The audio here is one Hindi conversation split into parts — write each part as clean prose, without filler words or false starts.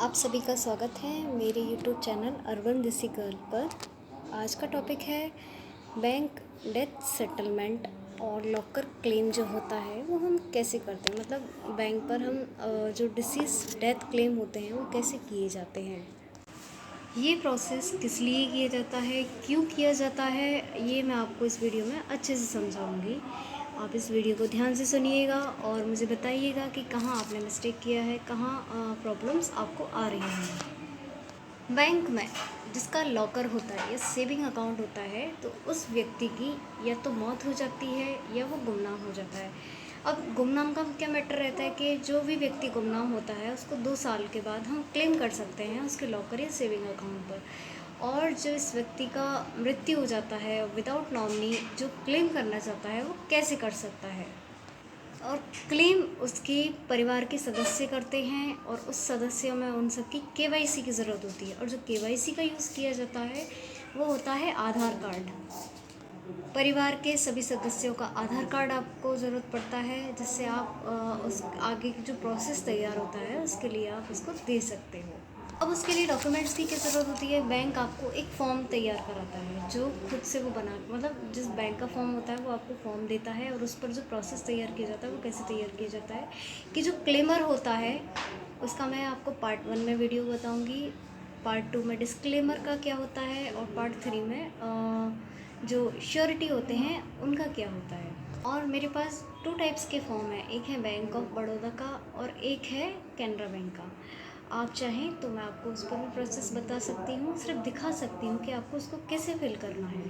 आप सभी का स्वागत है मेरे YouTube चैनल अर्बन देसी गर्ल पर। आज का टॉपिक है बैंक डेथ सेटलमेंट और लॉकर क्लेम जो होता है वो हम कैसे करते हैं। मतलब बैंक पर हम जो डिसीज डेथ क्लेम होते हैं वो कैसे किए जाते हैं, ये प्रोसेस किस लिए किया जाता है, क्यों किया जाता है, ये मैं आपको इस वीडियो में अच्छे से समझाऊंगी। आप इस वीडियो को ध्यान से सुनिएगा और मुझे बताइएगा कि कहाँ आपने मिस्टेक किया है, कहाँ प्रॉब्लम्स आपको आ रही हैं। बैंक में जिसका लॉकर होता है या सेविंग अकाउंट होता है तो उस व्यक्ति की या तो मौत हो जाती है या वो गुमनाम हो जाता है। अब गुमनाम का क्या मैटर रहता है कि जो भी व्यक्ति गुमनाम होता है उसको 2 साल के बाद हम क्लेम कर सकते हैं उसके लॉकर या सेविंग अकाउंट पर। और जो इस व्यक्ति का मृत्यु हो जाता है विदाउट नॉमिनी, जो क्लेम करना चाहता है वो कैसे कर सकता है। और क्लेम उसके परिवार के सदस्य करते हैं और उस सदस्यों में उन सबकी केवाईसी की ज़रूरत होती है। और जो केवाईसी का यूज़ किया जाता है वो होता है आधार कार्ड। परिवार के सभी सदस्यों का आधार कार्ड आपको ज़रूरत पड़ता है, जिससे आप उस आगे की जो प्रोसेस तैयार होता है उसके लिए आप उसको दे सकते हो। अब उसके लिए डॉक्यूमेंट्स की क्या ज़रूरत होती है। बैंक आपको एक फॉर्म तैयार कराता है जो खुद से वो बना, मतलब जिस बैंक का फॉर्म होता है वो आपको फॉर्म देता है और उस पर जो प्रोसेस तैयार किया जाता है वो कैसे तैयार किया जाता है कि जो क्लेमर होता है उसका मैं आपको पार्ट 1 में वीडियो बताऊँगी, पार्ट 2 में डिस्क्लेमर का क्या होता है और पार्ट 3 में जो श्योरिटी होते हैं उनका क्या होता है। और मेरे पास 2 टाइप्स के फॉर्म हैं, एक है बैंक ऑफ बड़ौदा का और एक है कैनरा बैंक का। आप चाहें तो मैं आपको उस पर भी प्रोसेस बता सकती हूँ, सिर्फ दिखा सकती हूँ कि आपको उसको कैसे फिल करना है।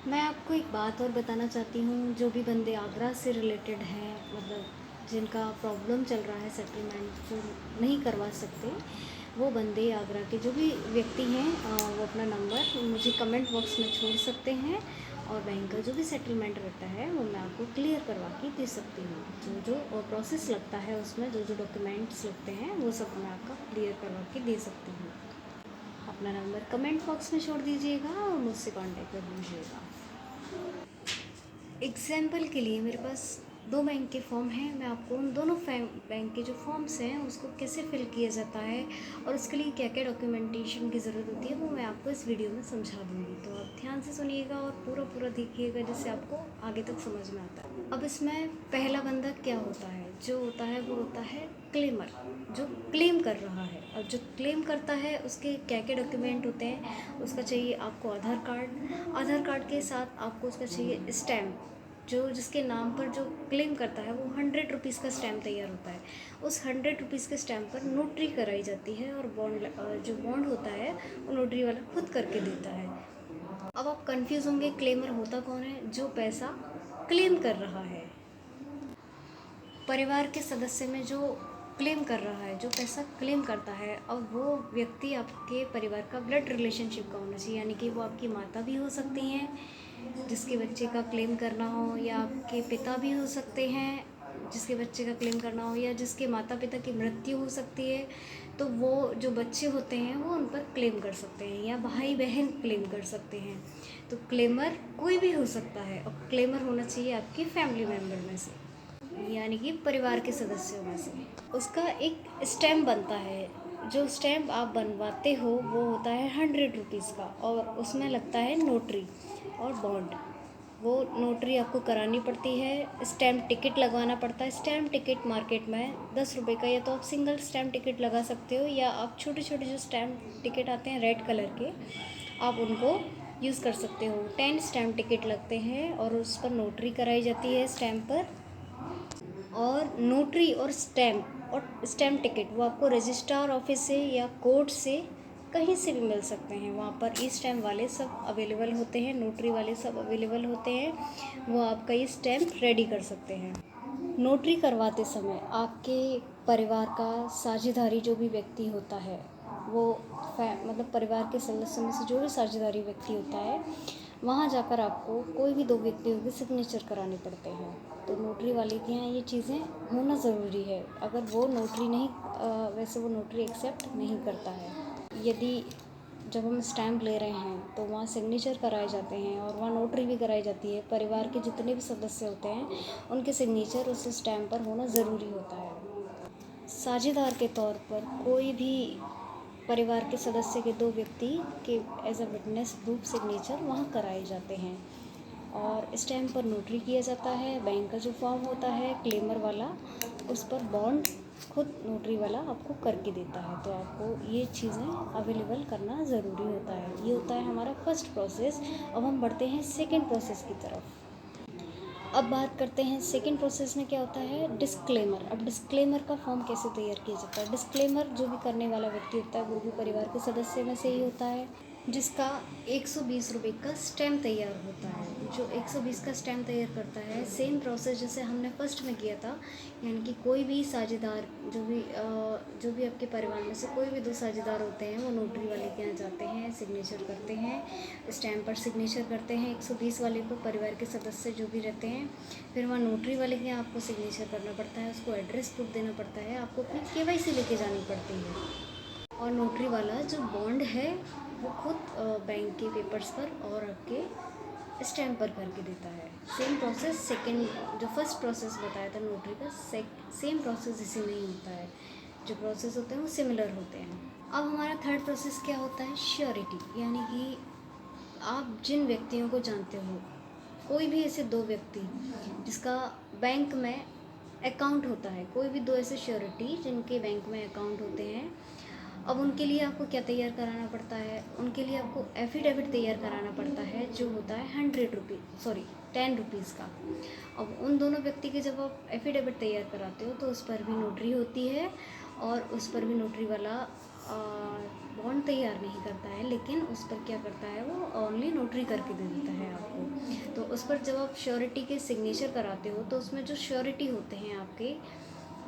मैं आपको एक बात और बताना चाहती हूँ, जो भी बंदे आगरा से रिलेटेड हैं, मतलब जिनका प्रॉब्लम चल रहा है सेटलमेंट जो नहीं करवा सकते, वो बंदे आगरा के जो भी व्यक्ति हैं वो अपना नंबर मुझे कमेंट बॉक्स में छोड़ सकते हैं और बैंक का जो भी सेटलमेंट रहता है वो मैं आपको क्लियर करवा के दे सकती हूँ। जो जो प्रोसेस लगता है उसमें जो जो डॉक्यूमेंट्स लगते हैं वो सब मैं आपका क्लियर करवा के दे सकती हूँ। अपना नंबर कमेंट बॉक्स में छोड़ दीजिएगा और मुझसे कांटेक्ट कर लीजिएगा। एग्जाम्पल के लिए मेरे पास 2 बैंक के फॉर्म हैं, मैं आपको उन दोनों बैंक के जो फॉर्म्स हैं उसको कैसे फिल किया जाता है और उसके लिए क्या क्या डॉक्यूमेंटेशन की ज़रूरत होती है वो मैं आपको इस वीडियो में समझा दूँगी। तो आप ध्यान से सुनिएगा और पूरा देखिएगा जिससे आपको आगे तक समझ में आता है। अब इसमें पहला बंदा क्या होता है, जो होता है वो होता है क्लेमर, जो क्लेम कर रहा है। अब जो क्लेम करता है उसके क्या क्या डॉक्यूमेंट होते हैं, उसका चाहिए आपको आधार कार्ड के साथ आपको उसका चाहिए स्टैम्प। जो जिसके नाम पर जो क्लेम करता है वो 100 रुपीज़ का स्टैम्प तैयार होता है। उस 100 रुपीज़ के स्टैम्प पर नोटरी कराई जाती है और जो बॉन्ड होता है वो नोटरी वाला खुद करके देता है। अब आप कंफ्यूज होंगे, क्लेमर होता कौन है? जो पैसा क्लेम कर रहा है, परिवार के सदस्य में जो क्लेम कर रहा है, जो पैसा क्लेम करता है। अब वो व्यक्ति आपके परिवार का ब्लड रिलेशनशिप का होना चाहिए, यानी कि वो आपकी माता भी हो सकती हैं जिसके बच्चे का क्लेम करना हो, या आपके पिता भी हो सकते हैं जिसके बच्चे का क्लेम करना हो, या जिसके माता पिता की मृत्यु हो सकती है तो वो जो बच्चे होते हैं वो उन पर क्लेम कर सकते हैं, या भाई बहन क्लेम कर सकते हैं। तो क्लेमर कोई भी हो सकता है और क्लेमर होना चाहिए आपकी फैमिली मेम्बर में से, यानी कि परिवार के सदस्यों में से। उसका एक स्टैम्प बनता है, जो स्टैम्प आप बनवाते हो वो होता है 100 रुपीज़ का और उसमें लगता है नोटरी और बॉन्ड। वो नोटरी आपको करानी पड़ती है, स्टैम्प टिकट लगवाना पड़ता है। स्टैम्प टिकट मार्केट में 10 रुपये का, या तो आप सिंगल स्टैम्प टिकट लगा सकते हो या आप छोटे छोटे जो स्टैम्प टिकट आते हैं रेड कलर के, आप उनको यूज़ कर सकते हो। 10 स्टैम्प टिकट लगते हैं और उस पर नोटरी कराई जाती है स्टैम्प पर। और नोटरी और स्टैम्प टिकट वो आपको रजिस्ट्रार ऑफिस से या कोर्ट से कहीं से भी मिल सकते हैं। वहाँ पर ई स्टैम्प वाले सब अवेलेबल होते हैं, नोटरी वाले सब अवेलेबल होते हैं, वो आपका ये स्टैम्प रेडी कर सकते हैं। नोटरी करवाते समय आपके परिवार का साझेदारी जो भी व्यक्ति होता है वो मतलब परिवार के सदस्यों में से जो भी साझेदारी व्यक्ति होता है, वहाँ जाकर आपको कोई भी 2 व्यक्तियों के सिग्नेचर कराने पड़ते हैं। तो नोटरी वाले के यहाँ ये चीज़ें होना ज़रूरी है। अगर वो नोटरी नहीं वैसे वो नोटरी एक्सेप्ट नहीं करता है। यदि जब हम स्टैम्प ले रहे हैं तो वहाँ सिग्नेचर कराए जाते हैं और वहाँ नोटरी भी कराई जाती है। परिवार के जितने भी सदस्य होते हैं उनके सिग्नेचर उस स्टैम्प पर होना ज़रूरी होता है। साझेदार के तौर पर कोई भी परिवार के सदस्य के 2 व्यक्ति के as a witness proof signature वहाँ कराए जाते हैं और स्टैम्प पर नोटरी किया जाता है। बैंक का जो फॉर्म होता है क्लेमर वाला, उस पर बॉन्ड खुद नोटरी वाला आपको करके देता है। तो आपको ये चीज़ें अवेलेबल करना ज़रूरी होता है। ये होता है हमारा फर्स्ट प्रोसेस। अब हम बढ़ते हैं सेकेंड प्रोसेस की तरफ। अब बात करते हैं सेकेंड प्रोसेस में क्या होता है, डिस्क्लेमर। अब डिस्क्लेमर का फॉर्म कैसे तैयार किया जाता है। डिस्क्लेमर जो भी करने वाला व्यक्ति होता है वो भी परिवार के सदस्य में से ही होता है, जिसका 120 रुपये का स्टैम्प तैयार होता है। जो 120 का स्टैम्प तैयार करता है, सेम प्रोसेस जैसे हमने फर्स्ट में किया था, यानी कि कोई भी साझेदार जो भी आपके परिवार में से कोई भी 2 साझेदार होते हैं वो नोटरी वाले के यहाँ जाते हैं, सिग्नेचर करते हैं, स्टैम्प पर सिग्नेचर करते हैं 120 वाले को, परिवार के सदस्य जो भी रहते हैं। फिर वहाँ नोटरी वाले के यहाँ आपको सिग्नेचर करना पड़ता है, उसको एड्रेस प्रूफ देना पड़ता है, आपको अपनी KYC लेके जानी पड़ती है। और नोटरी वाला जो बॉन्ड है वो खुद बैंक के पेपर्स पर और आपके स्टैम्प पर करके देता है। सेम प्रोसेस सेकंड, जो फर्स्ट प्रोसेस बताया था नोटरी का, सेम प्रोसेस इसी में ही होता है। जो प्रोसेस होते हैं वो सिमिलर होते हैं। अब हमारा थर्ड प्रोसेस क्या होता है, श्योरिटी। यानी कि आप जिन व्यक्तियों को जानते हो, कोई भी ऐसे 2 व्यक्ति जिसका बैंक में अकाउंट होता है, कोई भी 2 ऐसे श्योरिटी जिनके बैंक में अकाउंट होते हैं। अब उनके लिए आपको क्या तैयार कराना पड़ता है, उनके लिए आपको एफिडेविट तैयार कराना पड़ता है, जो होता है 10 रुपीज़ का। अब उन दोनों व्यक्ति के जब आप एफिडेविट तैयार कराते हो तो उस पर भी नोटरी होती है और उस पर भी नोटरी वाला बॉन्ड तैयार नहीं करता है, लेकिन उस पर क्या करता है, वो ओनली नोटरी करके दे देता है आपको। तो उस पर जब आप श्योरिटी के सिग्नेचर कराते हो तो उसमें जो श्योरिटी होते हैं आपके,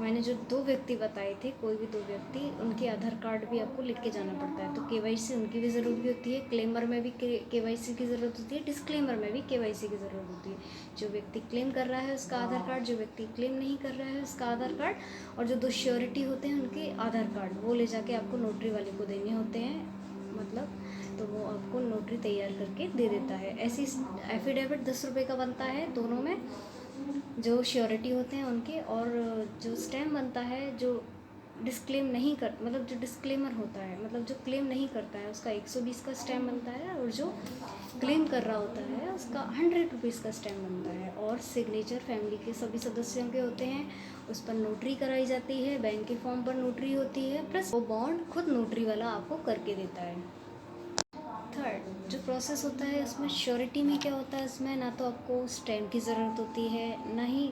मैंने जो 2 व्यक्ति बताए थे, कोई भी 2 व्यक्ति, उनके आधार कार्ड भी आपको लिख के जाना पड़ता है। तो KYC उनकी भी ज़रूरी होती है, क्लेमर में भी KYC की ज़रूरत होती है, डिस्क्लेमर में भी KYC की ज़रूरत होती है। जो व्यक्ति क्लेम कर रहा है उसका आधार कार्ड, जो व्यक्ति क्लेम नहीं कर रहा है उसका आधार कार्ड, और जो 2 श्योरिटी होते हैं उनके आधार कार्ड, वो ले जाके आपको नोटरी वाले को देने होते हैं। मतलब तो वो आपको नोटरी तैयार करके दे देता है। ऐसी एफिडेविट 10 रुपये का बनता है दोनों में, जो श्योरिटी होते हैं उनके, और जो स्टैम्प बनता है जो डिस्क्लेम नहीं कर, मतलब जो डिस्क्लेमर होता है, मतलब जो क्लेम नहीं करता है, उसका 120 का स्टैम्प बनता है, और जो क्लेम कर रहा होता है उसका 100 रुपीज़ का स्टैम्प बनता है। और सिग्नेचर फैमिली के सभी सदस्यों के होते हैं, उस पर नोटरी कराई जाती है, बैंक के फॉर्म पर नोटरी होती है, प्लस वो बॉन्ड खुद नोटरी वाला आपको करके देता है। थर्ड जो प्रोसेस होता है उसमें श्योरिटी में क्या होता है, इसमें ना तो आपको स्टैम्प की ज़रूरत होती है, ना ही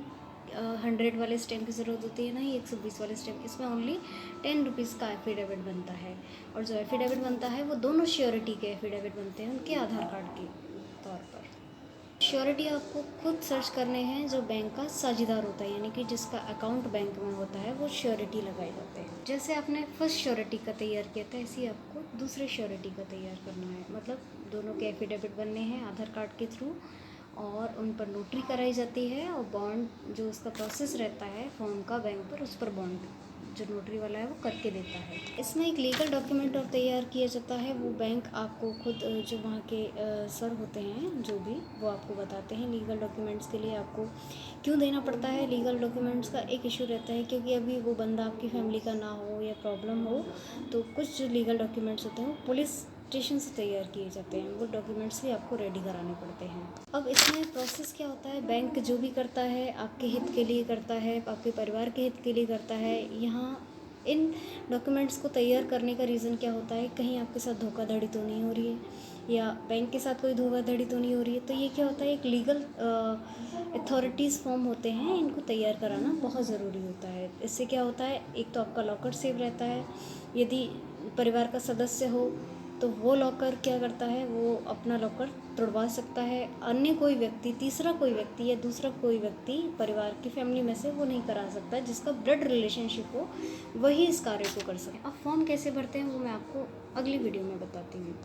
100 वाले स्टैम्प की ज़रूरत होती है, ना ही 120 वाले स्टैम्प। इसमें ओनली 10 रुपीज़ का एफिडेविट बनता है, और जो एफिडेविट बनता है वो दोनों श्योरिटी के एफिडेविट बनते हैं उनके आधार कार्ड के तौर पर। श्योरिटी आपको खुद सर्च करने हैं, जो बैंक का साझेदार होता है, यानी कि जिसका अकाउंट बैंक में होता है, वो श्योरिटी लगाए जाते हैं। जैसे आपने फर्स्ट श्योरिटी का तैयार किया था, ऐसे ही आपको दूसरे श्योरिटी का तैयार करना है। मतलब दोनों के एफिडेविट बनने हैं आधार कार्ड के थ्रू, और उन पर नोटरी कराई जाती है, और बॉन्ड जो उसका प्रोसेस रहता है फॉर्म का बैंक पर, उस पर बॉन्ड जो नोटरी वाला है वो करके देता है। इसमें एक लीगल डॉक्यूमेंट और तैयार किया जाता है, वो बैंक आपको खुद जो वहाँ के सर होते हैं जो भी, वो आपको बताते हैं लीगल डॉक्यूमेंट्स के लिए आपको क्यों देना पड़ता है। लीगल डॉक्यूमेंट्स का एक इशू रहता है, क्योंकि अभी वो बंदा आपकी फैमिली का ना हो या प्रॉब्लम हो, तो कुछ जो लीगल डॉक्यूमेंट्स होते हैं वो पुलिस स्टेशन से तैयार किए जाते हैं, वो डॉक्यूमेंट्स भी आपको रेडी कराने पड़ते हैं। अब इसमें प्रोसेस क्या होता है, बैंक जो भी करता है आपके हित के लिए करता है, आपके परिवार के हित के लिए करता है। यहाँ इन डॉक्यूमेंट्स को तैयार करने का रीज़न क्या होता है, कहीं आपके साथ धोखाधड़ी तो नहीं हो रही है, या बैंक के साथ कोई धोखाधड़ी तो नहीं हो रही है। तो ये क्या होता है, एक लीगल अथॉरिटीज़ फॉर्म होते हैं, इनको तैयार कराना बहुत ज़रूरी होता है। इससे क्या होता है, एक तो आपका लॉकर सेव रहता है, यदि परिवार का सदस्य हो तो वो लॉकर क्या करता है, वो अपना लॉकर तोड़वा सकता है, अन्य कोई व्यक्ति, तीसरा कोई व्यक्ति या दूसरा कोई व्यक्ति परिवार की फैमिली में से वो नहीं करा सकता, जिसका ब्लड रिलेशनशिप हो वही इस कार्य को कर सके। अब फॉर्म कैसे भरते हैं वो मैं आपको अगली वीडियो में बताती हूँ।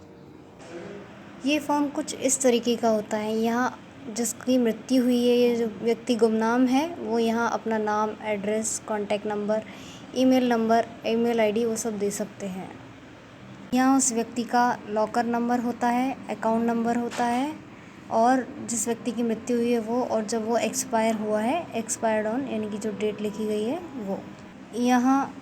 ये फॉर्म कुछ इस तरीके का होता है, यहाँ जिसकी मृत्यु हुई है, ये जो व्यक्ति गुमनाम है, वो यहाँ अपना नाम, address, contact number, email ID वो सब दे सकते हैं। यहाँ उस व्यक्ति का लॉकर नंबर होता है, अकाउंट नंबर होता है, और जिस व्यक्ति की मृत्यु हुई है वो, और जब वो एक्सपायर हुआ है, एक्सपायर्ड ऑन यानी कि जो डेट लिखी गई है वो। यहाँ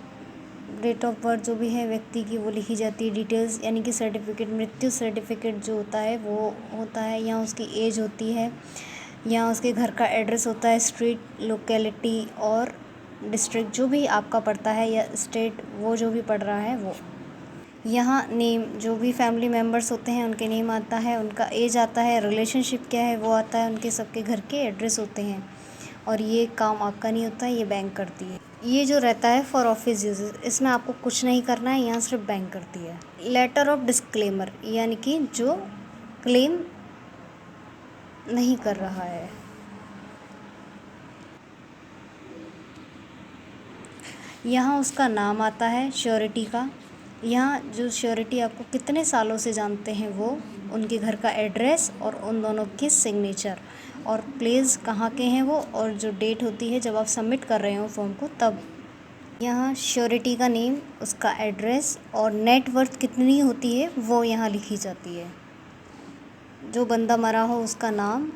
डेट ऑफ बर्थ जो भी है व्यक्ति की वो लिखी जाती है, डिटेल्स यानी कि सर्टिफिकेट, मृत्यु सर्टिफिकेट जो होता है वो होता है, यहाँ उसकी एज होती है, यहाँ उसके घर का एड्रेस होता है, स्ट्रीट, लोकेलिटी और डिस्ट्रिक्ट जो भी आपका पड़ता है या स्टेट वो जो भी पड़ रहा है वो। यहाँ नेम जो भी फैमिली मेम्बर्स होते हैं उनके नेम आता है, उनका एज आता है, रिलेशनशिप क्या है वो आता है, उनके सबके घर के एड्रेस होते हैं। और ये काम आपका नहीं होता है, ये बैंक करती है। ये जो रहता है फॉर ऑफिस यूजेस, इसमें आपको कुछ नहीं करना है, यहाँ सिर्फ बैंक करती है। लेटर ऑफ डिस्क्लेमर यानी कि जो क्लेम नहीं कर रहा है। यहाँ उसका नाम आता है श्योरिटी का, यहाँ जो श्योरिटी आपको कितने सालों से जानते हैं वो, उनके घर का एड्रेस और उन दोनों की सिग्नेचर और प्लेस कहाँ के हैं वो, और जो डेट होती है जब आप सबमिट कर रहे हो फॉर्म को तब। यहाँ श्योरिटी का नेम, उसका एड्रेस और नेट वर्थ कितनी होती है वो यहाँ लिखी जाती है। जो बंदा मरा हो उसका नाम,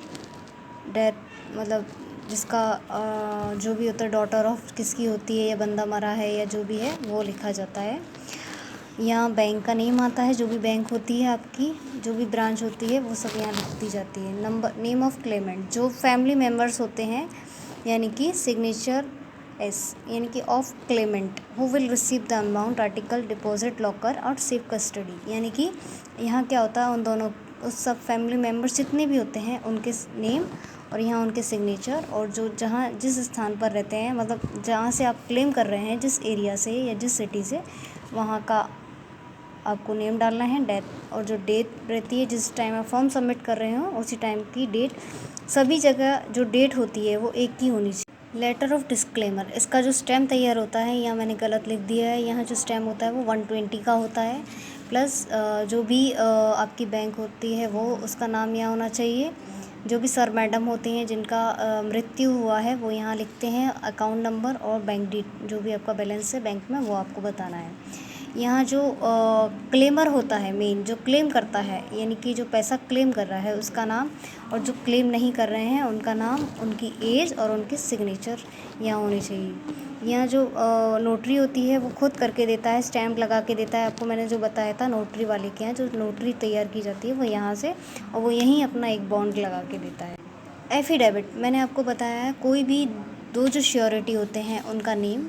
डेथ मतलब जिसका जो भी होता है, डॉटर ऑफ किसकी होती है या बंदा मरा है या जो भी है वो लिखा जाता है। यहाँ बैंक का नेम आता है, जो भी बैंक होती है आपकी, जो भी ब्रांच होती है वो सब यहाँ लिखती जाती है। नंबर, नेम ऑफ क्लेमेंट, जो फैमिली मेम्बर्स होते हैं यानी कि सिग्नेचर एस यानी कि of Clement who will receive the amount, article, deposit, locker और सेफ कस्टडी। यानी कि यहाँ क्या होता है, उन दोनों उस सब फैमिली मेम्बर्स जितने भी होते हैं उनके नेम और यहाँ उनके सिग्नेचर, और जो जहाँ जिस स्थान पर रहते हैं, मतलब जहाँ से आप क्लेम कर रहे हैं, जिस एरिया से या जिस सिटी से, वहाँ का आपको नेम डालना है, डेट और जो डेट रहती है जिस टाइम आप फॉर्म सबमिट कर रहे हो उसी टाइम की डेट, सभी जगह जो डेट होती है वो एक ही होनी चाहिए। लेटर ऑफ डिस्क्लेमर, इसका जो स्टैम्प तैयार होता है, यहाँ मैंने गलत लिख दिया है, यहाँ जो स्टैम्प होता है वो 120 का होता है, प्लस जो भी आपकी बैंक होती है वो उसका नाम यहाँ होना चाहिए। जो भी सर मैडम होते हैं जिनका मृत्यु हुआ है वो यहाँ लिखते हैं, अकाउंट नंबर और बैंक डिटेल, जो भी आपका बैलेंस है बैंक में वो आपको बताना है। यहाँ जो क्लेमर होता है, मेन जो क्लेम करता है यानी कि जो पैसा क्लेम कर रहा है उसका नाम, और जो क्लेम नहीं कर रहे हैं उनका नाम, उनकी एज और उनकी सिग्नेचर यहाँ होनी चाहिए। यहाँ जो नोटरी होती है वो खुद करके देता है, स्टैम्प लगा के देता है। आपको मैंने जो बताया था नोटरी वाले के यहाँ जो नोटरी तैयार की जाती है वो यहाँ से, और वो यहीं अपना एक बॉन्ड लगा के देता है। एफिडेविट, मैंने आपको बताया है, कोई भी दो जो श्योरिटी होते हैं उनका name,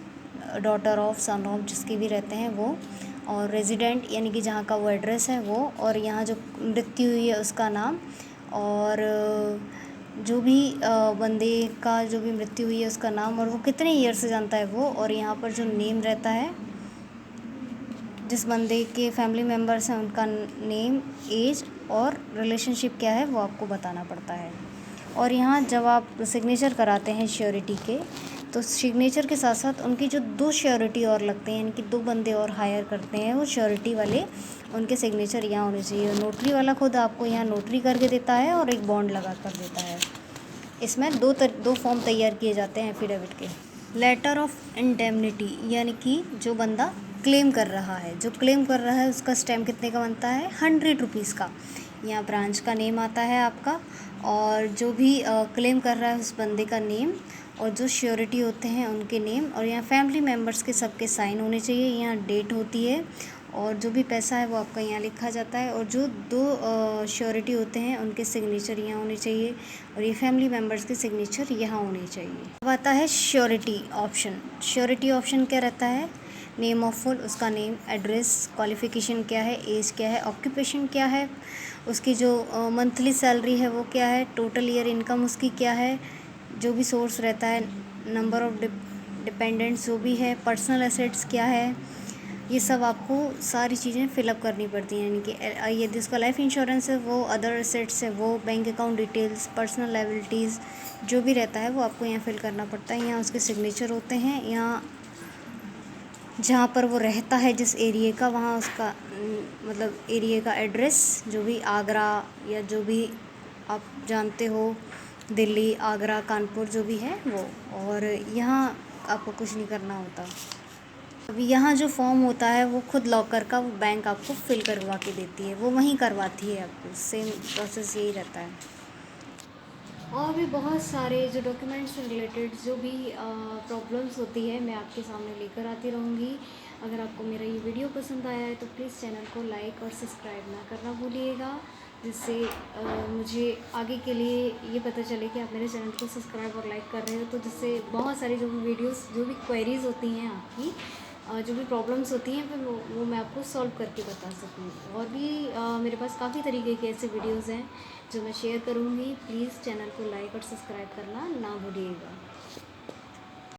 daughter of, son of, जिसके भी रहते हैं वो, और रेजिडेंट यानी कि जहाँ का वो एड्रेस है वो, और यहाँ जो मृत्यु हुई है उसका नाम, और जो भी बंदे का जो भी मृत्यु हुई है उसका नाम, और वो कितने ईयर से जानता है वो, और यहाँ पर जो नेम रहता है जिस बंदे के फैमिली मेम्बर्स हैं उनका नेम, एज और रिलेशनशिप क्या है वो आपको बताना पड़ता है। और यहाँ जब आप सिग्नेचर कराते हैं श्योरिटी के, तो सिग्नेचर के साथ साथ उनकी जो दो श्योरिटी और लगते हैं, यानी कि दो बंदे और हायर करते हैं वो श्योरिटी वाले, उनके सिग्नेचर यहाँ होने चाहिए। नोटरी वाला खुद आपको यहाँ नोटरी करके देता है और एक बॉन्ड लगा कर देता है। इसमें दो फॉर्म तैयार किए जाते हैं एफिडेविट के। लेटर ऑफ इंडेमनिटी यानी कि जो बंदा क्लेम कर रहा है, जो क्लेम कर रहा है उसका स्टैम्प कितने का बनता है, 100 रुपीज़ का। यहाँ ब्रांच का नेम आता है आपका, और जो भी क्लेम कर रहा है उस बंदे का नेम, और जो श्योरिटी होते हैं उनके नेम, और यहाँ फैमिली मेम्बर्स के सबके साइन होने चाहिए। यहाँ डेट होती है, और जो भी पैसा है वो आपका यहाँ लिखा जाता है, और जो दो श्योरिटी होते हैं उनके सिग्नेचर यहाँ होने चाहिए, और ये फैमिली मेम्बर्स के सिग्नेचर यहाँ होने चाहिए। अब आता है श्योरिटी ऑप्शन। श्योरिटी ऑप्शन क्या रहता है, नेम ऑफ फुल, उसका नेम, एड्रेस, क्वालिफ़िकेशन क्या है, एज क्या है, ऑक्यूपेशन क्या है, उसकी जो मंथली सैलरी है वो क्या है, टोटल ईयर इनकम उसकी क्या है, जो भी सोर्स रहता है, नंबर ऑफ डिपेंडेंट्स जो भी है, पर्सनल एसेट्स क्या है, ये सब आपको सारी चीज़ें फिलअप करनी पड़ती हैं। यानी कि यदि उसका लाइफ इंश्योरेंस है वो, अदर एसेट्स है वो, bank account details, personal liabilities जो भी रहता है वो आपको यहाँ फिल करना पड़ता है। यहाँ उसके सिग्नेचर होते हैं, यहाँ जहाँ पर वो रहता है जिस एरिया का, वहाँ उसका मतलब एरिया का एड्रेस, जो भी आगरा या जो भी आप जानते हो, दिल्ली, आगरा, कानपुर जो भी है वो, और यहाँ आपको कुछ नहीं करना होता। अभी यहाँ जो फॉर्म होता है वो खुद लॉकर का वो बैंक आपको फिल करवा के देती है, वो वहीं करवाती है आपको, सेम प्रोसेस यही रहता है। और भी बहुत सारे जो डॉक्यूमेंट्स से रिलेटेड जो भी प्रॉब्लम्स होती है मैं आपके सामने लेकर आती रहूँगी। अगर आपको मेरा ये वीडियो पसंद आया है तो प्लीज़ चैनल को लाइक और सब्सक्राइब ना करना भूलिएगा, जिससे मुझे आगे के लिए ये पता चले कि आप मेरे चैनल को सब्सक्राइब और लाइक कर रहे हो, तो जिससे बहुत सारी जो भी वीडियोस जो भी क्वेरीज़ होती हैं आपकी, जो भी प्रॉब्लम्स होती हैं, फिर वो मैं आपको सॉल्व करके बता सकूँ। और भी मेरे पास काफ़ी तरीके के ऐसे वीडियोज़ हैं जो मैं शेयर करूँगी। प्लीज़ चैनल को लाइक और सब्सक्राइब करना ना भूलिएगा।